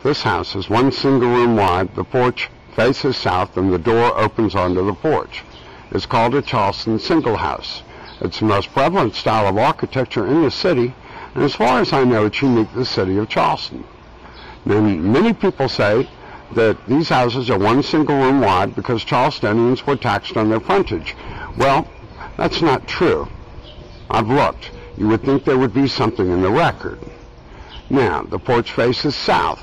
This house is one single room wide. The porch faces south and the door opens onto the porch. It's called a Charleston single house. It's the most prevalent style of architecture in the city, and as far as I know, it's unique to the city of Charleston. Then many people say that these houses are one single room wide because Charlestonians were taxed on their frontage. Well, that's not true. I've looked. You would think there would be something in the record. Now, the porch faces south.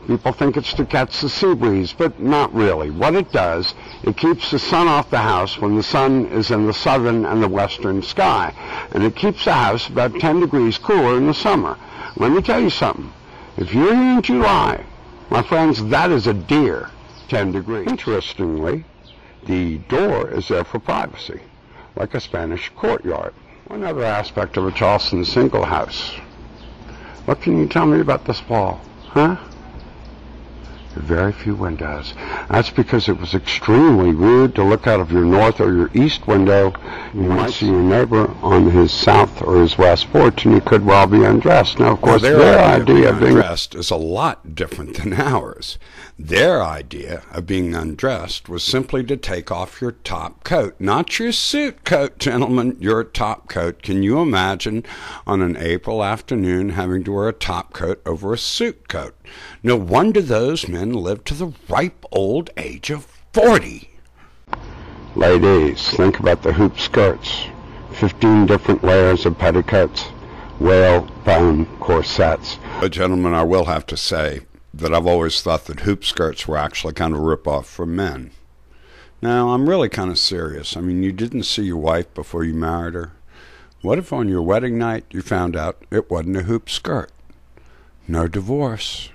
People think it's to catch the sea breeze, but not really. What it does, it keeps the sun off the house when the sun is in the southern and the western sky, and it keeps the house about 10 degrees cooler in the summer. Let me tell you something. If you're here in July, my friends, that is a dear 10 degrees. Interestingly, the door is there for privacy, like a Spanish courtyard. One other aspect of a Charleston single house. What can you tell me about this wall? Huh? Very few windows. That's because it was extremely rude to look out of your north or your east window. You might see your neighbor on his south or his west porch, and you could well be undressed. Now, of course, their idea of being undressed is a lot different than ours. Their idea of being undressed was simply to take off your top coat. Not your suit coat, gentlemen, your top coat. Can you imagine on an April afternoon having to wear a top coat over a suit coat? No wonder those men lived to the ripe old age of 40. Ladies, think about the hoop skirts. 15 different layers of petticoats, whalebone corsets. But gentlemen, I will have to say that I've always thought that hoop skirts were actually kind of a rip-off for men. Now, I'm really kind of serious. I mean, you didn't see your wife before you married her. What if on your wedding night you found out it wasn't a hoop skirt? No divorce.